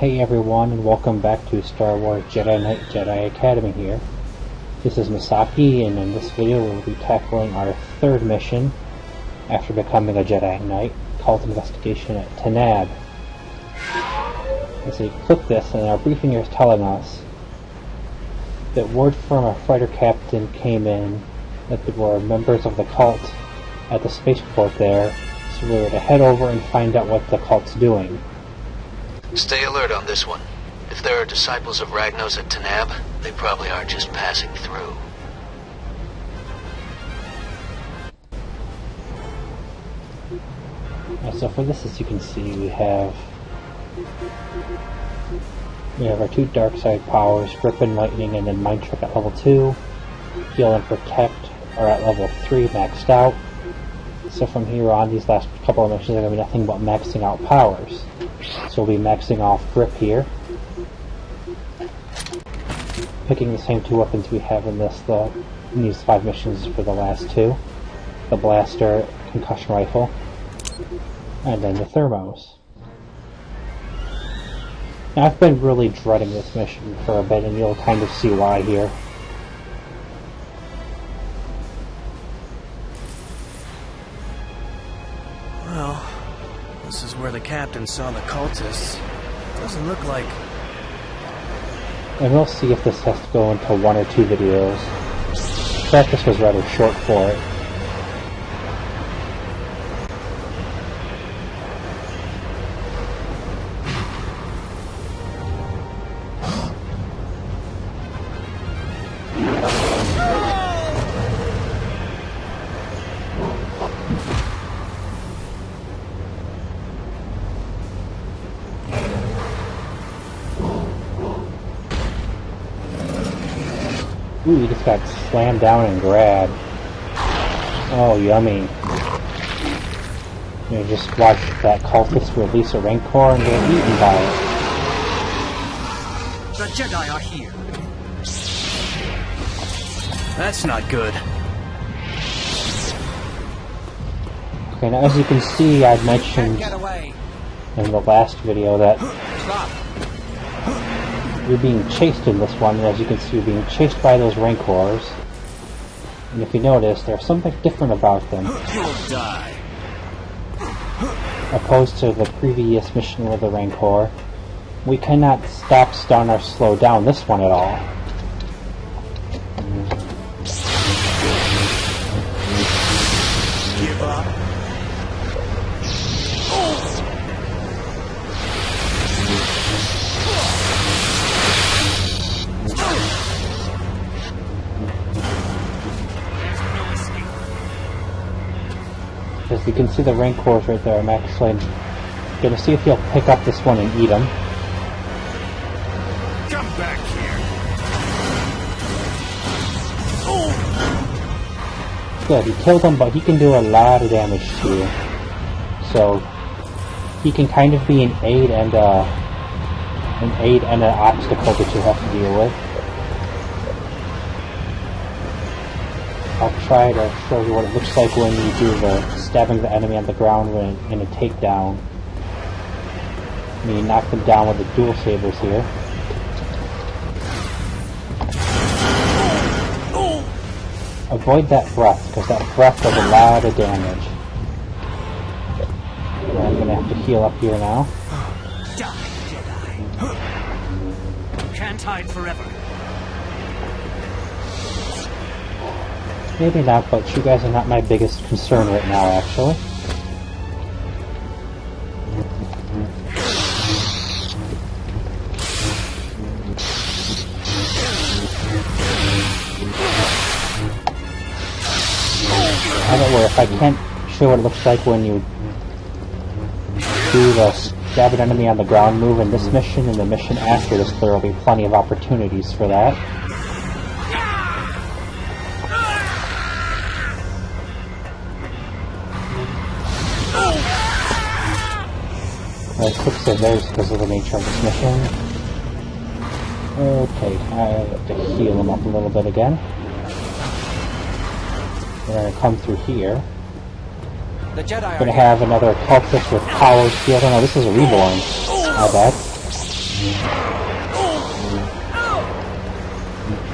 Hey everyone, and welcome back to Star Wars Jedi Knight Jedi Academy here. This is Misaki, and in this video we'll be tackling our third mission after becoming a Jedi Knight, called Investigation-Tanaab. As we click this, and our briefing here is telling us that word from our fighter captain came in that there were members of the cult at the spaceport there, so we were to head over and find out what the cult's doing. Stay alert on this one. If there are disciples of Ragnos at Tanaab, they probably are just passing through. So for this, as you can see, we have our two dark side powers, Grip and Lightning, and then Mind Trick at level 2. Heal and Protect are at level 3, maxed out. So from here on, these last couple of missions are going to be nothing but maxing out powers. So we'll be maxing off Grip here. Picking the same two weapons we have in these 5 missions for the last two. The Blaster, Concussion Rifle, and then the Thermos. Now I've been really dreading this mission for a bit, and you'll kind of see why here. Well, this is where the captain saw the cultists. Doesn't look like... And we'll see if this has to go into 1 or 2 videos. Practice was rather short for it. Ooh, you just got slammed down and grabbed. Oh, yummy. You just watch that cultist release a Rancor and get eaten by it. The Jedi are here. That's not good. Okay, now as you can see, I'd mentioned in the last video that you're being chased in this one, and as you can see, you're being chased by those Rancors. And if you notice, there's something different about them. You'll die. Opposed to the previous mission with the Rancor, we cannot stop, stun, or slow down this one at all. Give up. As you can see the Rancors right there, I'm actually going to see if he'll pick up this one and eat him. Come back here. Good, he killed him, but he can do a lot of damage to you. So he can kind of be an aid and an obstacle that you have to deal with. I'll try to show you what it looks like when you do the stabbing the enemy on the ground in a takedown. I mean, you knock them down with the dual sabers here. Avoid that breath, because that breath does a lot of damage. And I'm going to have to heal up here now. Die, Jedi. Can't hide forever. Maybe not, but you guys are not my biggest concern right now, actually. I don't worry, if I can't show what it looks like when you do the stab an enemy on the ground move in this mission and the mission after this, there will be plenty of opportunities for that. I quick save theirs because of the nature of this mission. Okay, I have to heal him up a little bit again. We're going to come through here. The Jedi Gonna have another cultist with powers field. Oh no, this is a reborn. I bet.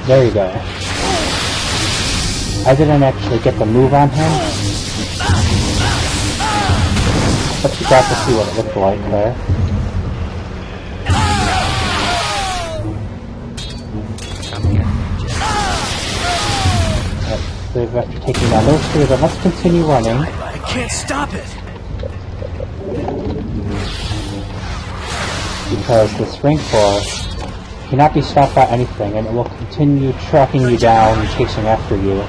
There you go. I didn't actually get the move on him, but you got to see what it looked like there. So after taking down those two, then let's continue running. I can't stop it! Because this Rancor cannot be stopped by anything, and it will continue tracking you down and chasing after you.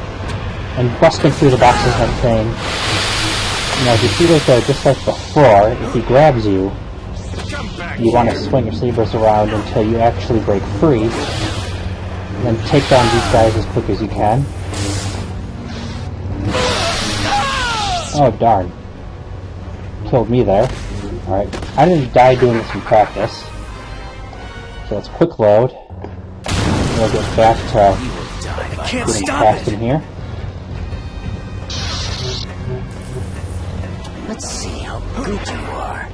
And busting through the boxes and everything. You know, if you see right there, just like before, if he grabs you, you want to swing your sabers around until you actually break free, and then take down these guys as quick as you can. Oh darn. Killed me there. Alright, I didn't die doing this in practice. So let's quick load. We'll get back to getting fast in here. Let's see how good you are.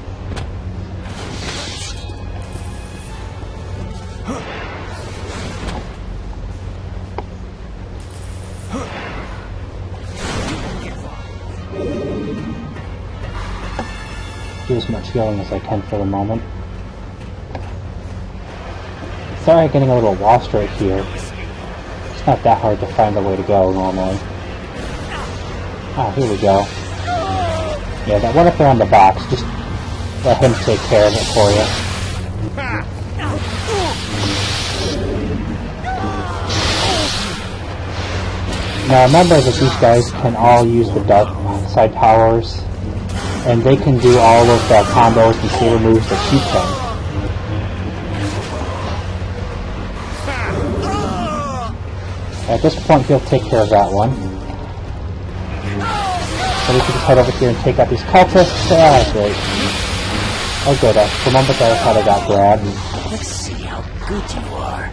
Do as much healing as I can for the moment. Sorry I'm getting a little lost right here. It's not that hard to find the way to go normally. Ah, here we go. Yeah, that one up there on the box, just let him take care of it for you. Now remember that these guys can all use the dark side powers, and they can do all of the combos and saber moves that you can. At this point, he'll take care of that one. So we can just head over here and take out these cultists. Ah, great. Oh good, the moment that I thought I got grabbed. Let's see how good you are.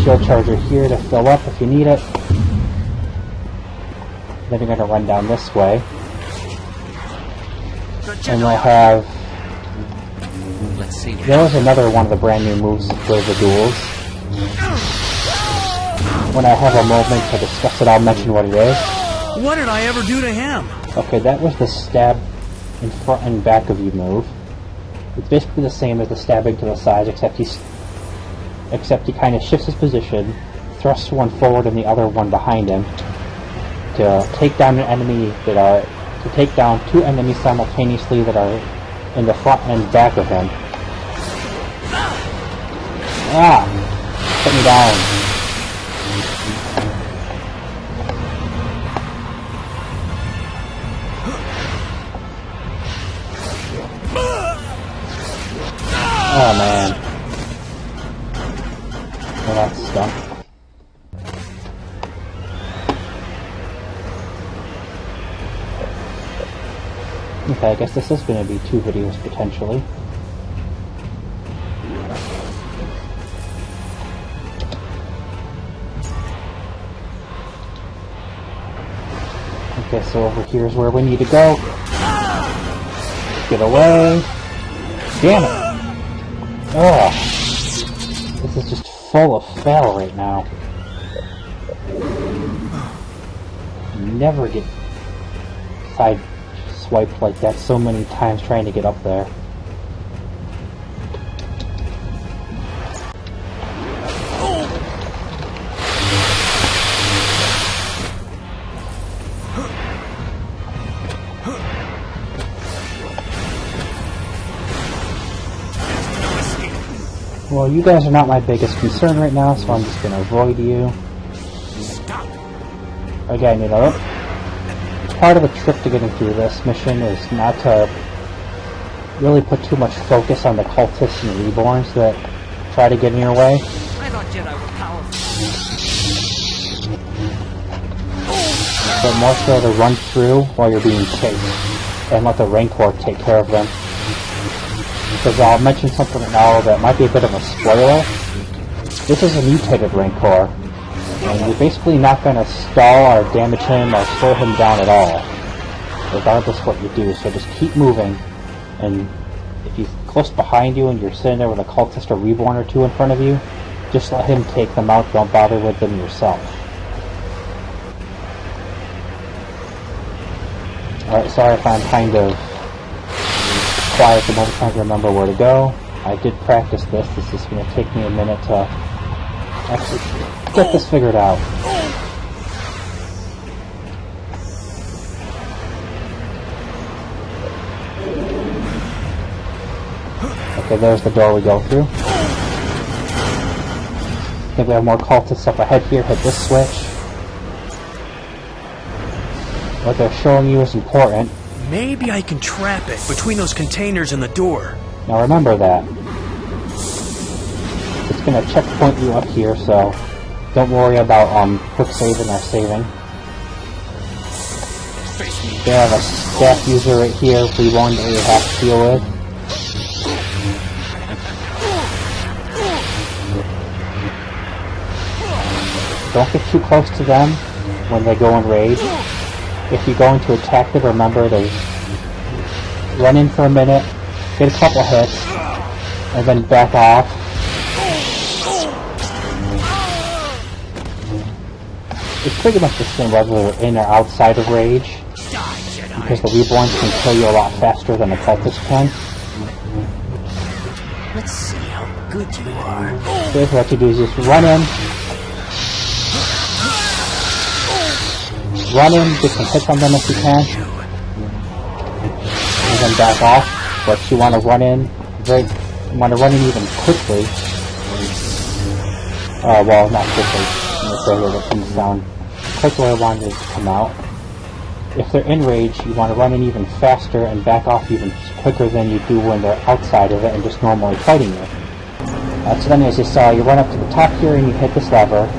Shield charger here to fill up if you need it. Then you're going to run down this way. And we'll have... Let's see. There was another one of the brand new moves for the duels. When I have a moment to discuss it, I'll mention what it is. What did I ever do to him? Okay, that was the stab in front and back of you move. It's basically the same as the stabbing to the sides, except he kind of shifts his position, thrusts one forward and the other one behind him to take down an enemy to take down two enemies simultaneously that are in the front and back of him. Ah! Put me down. Oh man. Well, that's stuck. Okay, I guess this is going to be 2 videos potentially. Okay, so over here is where we need to go. Get away. Damn it! Ugh. This is just full of fail right now. Never get side swiped like that so many times trying to get up there. Well, you guys are not my biggest concern right now, so I'm just going to avoid you. Again, you know, part of the trick to getting through this mission is not to really put too much focus on the cultists and reborns that try to get in your way. I thought Jedi were powerful. But more so to run through while you're being chased and let the Rancor take care of them. Because I'll mention something now that might be a bit of a spoiler. This is a mutated Rancor, and you're basically not going to stall or damage him or slow him down at all. regardless what you do. So just keep moving, and if he's close behind you and you're sitting there with a cultist or reborn or two in front of you, just let him take them out. Don't bother with them yourself. Alright, sorry if I'm kind of quiet at the moment, trying to remember where to go. I did practice this. This is going to take me a minute to actually get this figured out. Okay, there's the door we go through. I think we have more cultists up ahead here. Hit this switch. What they're showing you is important. Maybe I can trap it between those containers and the door. Now remember that. It's going to checkpoint you up here, so don't worry about quick saving or saving. They have a staff user right here, reborn, that you have to deal with. Don't get too close to them when they go in rage. If you're going to attack them, remember to run in for a minute, get a couple hits, and then back off. It's pretty much the same whether they're in or outside of rage, because the reborns can kill you a lot faster than the cultists can. Let's see how good you are. So what you do is just run in, get some hits on them if you can, and then back off. But you want to run in even quickly. Well, not quickly. It comes down quickly. I wanted it to come out. If they're in rage, you want to run in even faster and back off even quicker than you do when they're outside of it and just normally fighting you. So then, as you saw, you run up to the top here and you hit this lever,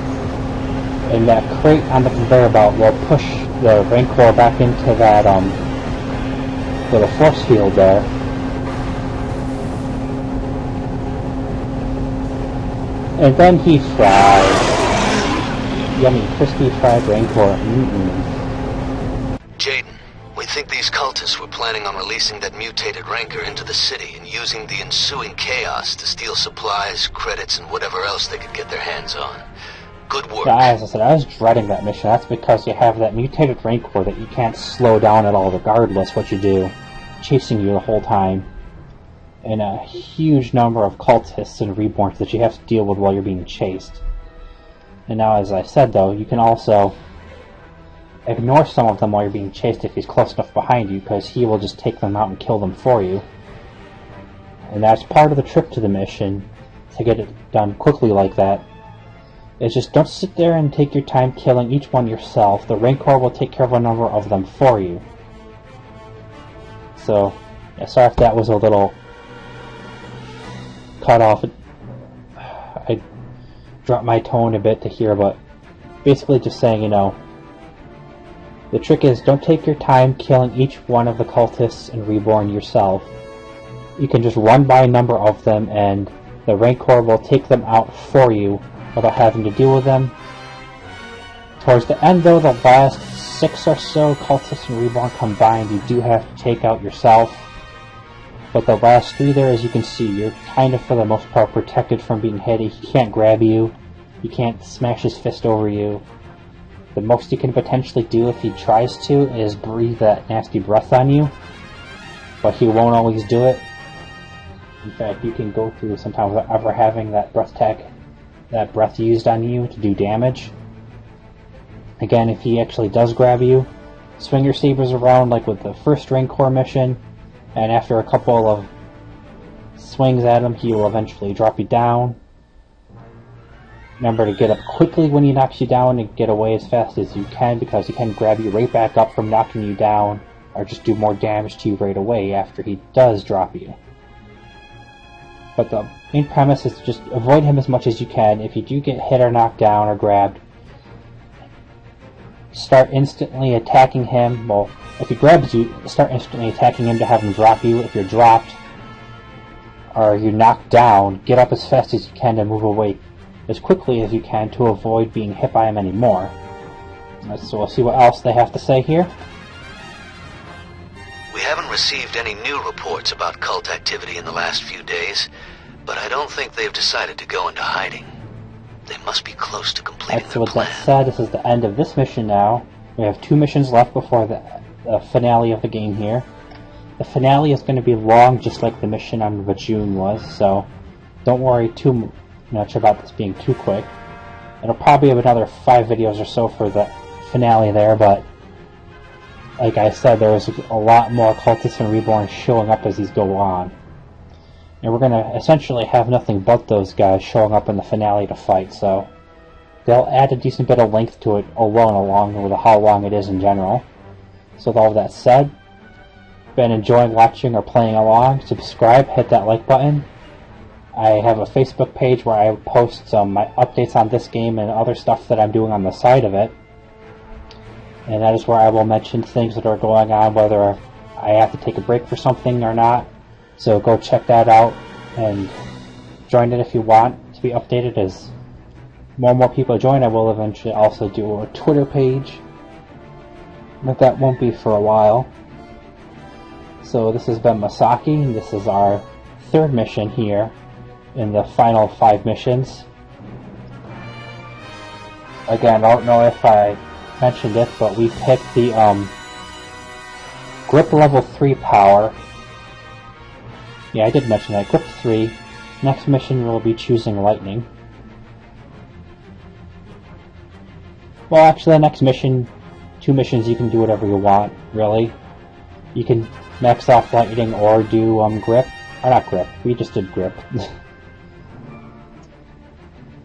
and that crate on the conveyor belt will push the Rancor back into that little force field there. And then he fried. Yummy, crispy fried Rancor. Jaden, we think these cultists were planning on releasing that mutated Rancor into the city and using the ensuing chaos to steal supplies, credits, and whatever else they could get their hands on. Good work. Yeah, as I said, I was dreading that mission. That's because you have that mutated Rancor that you can't slow down at all regardless what you do, chasing you the whole time. And a huge number of cultists and reborns that you have to deal with while you're being chased. And now, as I said though, you can also ignore some of them while you're being chased if he's close enough behind you, because he will just take them out and kill them for you. And that's part of the trick to the mission, to get it done quickly like that. It's just don't sit there and take your time killing each one yourself. The Rancor will take care of a number of them for you. So, yeah, sorry if that was a little cut off. I dropped my tone a bit to here, but basically just saying, you know, the trick is don't take your time killing each one of the cultists and reborn yourself. You can just run by a number of them and the Rancor will take them out for you without having to deal with them. Towards the end though, the last 6 or so cultists and reborn combined you do have to take out yourself. But the last 3 there, as you can see, you're kind of for the most part protected from being hit. He can't grab you. He can't smash his fist over you. The most he can potentially do if he tries to is breathe that nasty breath on you. But he won't always do it. In fact, you can go through sometimes without ever having that breath used on you to do damage. Again, if he actually does grab you, swing your sabers around like with the first Rancor mission, and after a couple of swings at him, he will eventually drop you down. Remember to get up quickly when he knocks you down and get away as fast as you can, because he can grab you right back up from knocking you down, or just do more damage to you right away after he does drop you. But the main premise is to just avoid him as much as you can. If you do get hit or knocked down or grabbed, start instantly attacking him. Well, if he grabs you, start instantly attacking him to have him drop you. If you're dropped or you're knocked down, get up as fast as you can to move away as quickly as you can to avoid being hit by him anymore. So we'll see what else they have to say here. We haven't received any new reports about cult activity in the last few days, but I don't think they've decided to go into hiding. They must be close to completing Alright, so their with plan. that said, this is the end of this mission now. We have 2 missions left before the finale of the game here. The finale is going to be long, just like the mission on Vajun was, so don't worry too much about this being too quick. It'll probably have another 5 videos or so for the finale there, but like I said, there's a lot more cultists and reborns showing up as these go on. And we're going to essentially have nothing but those guys showing up in the finale to fight, so they'll add a decent bit of length to it alone, along with how long it is in general. So with all that said, been enjoying watching or playing along, subscribe, hit that like button. I have a Facebook page where I post some updates on this game and other stuff that I'm doing on the side of it. And that is where I will mention things that are going on, whether I have to take a break for something or not. So go check that out and join it if you want to be updated. As more and more people join, I will eventually also do a Twitter page, but that won't be for a while. So this has been Masaki, and this is our 3rd mission here in the final 5 missions. Again, I don't know if I mentioned it, but we picked the grip level 3 power. Yeah, I did mention that. Grip 3. Next mission we'll be choosing lightning. Well, actually, the next mission, 2 missions, you can do whatever you want, really. You can max off lightning or do grip. Or not grip, we just did grip.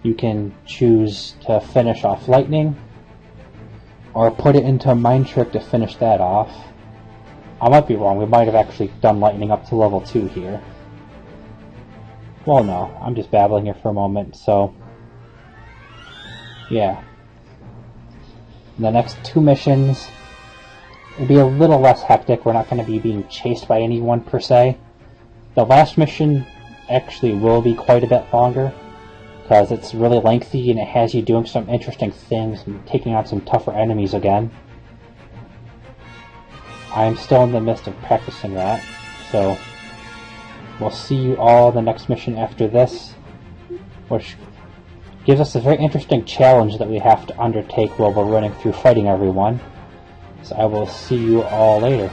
You can choose to finish off lightning, or put it into a mind trick to finish that off. I might be wrong, we might have actually done lightning up to level 2 here. Well, no, I'm just babbling here for a moment, so yeah. The next 2 missions will be a little less hectic. We're not going to be being chased by anyone per se. The last mission actually will be quite a bit longer, because it's really lengthy and it has you doing some interesting things and taking on some tougher enemies again. I'm still in the midst of practicing that, so we'll see you all in the next mission after this, which gives us a very interesting challenge that we have to undertake while we're running through fighting everyone. So I will see you all later.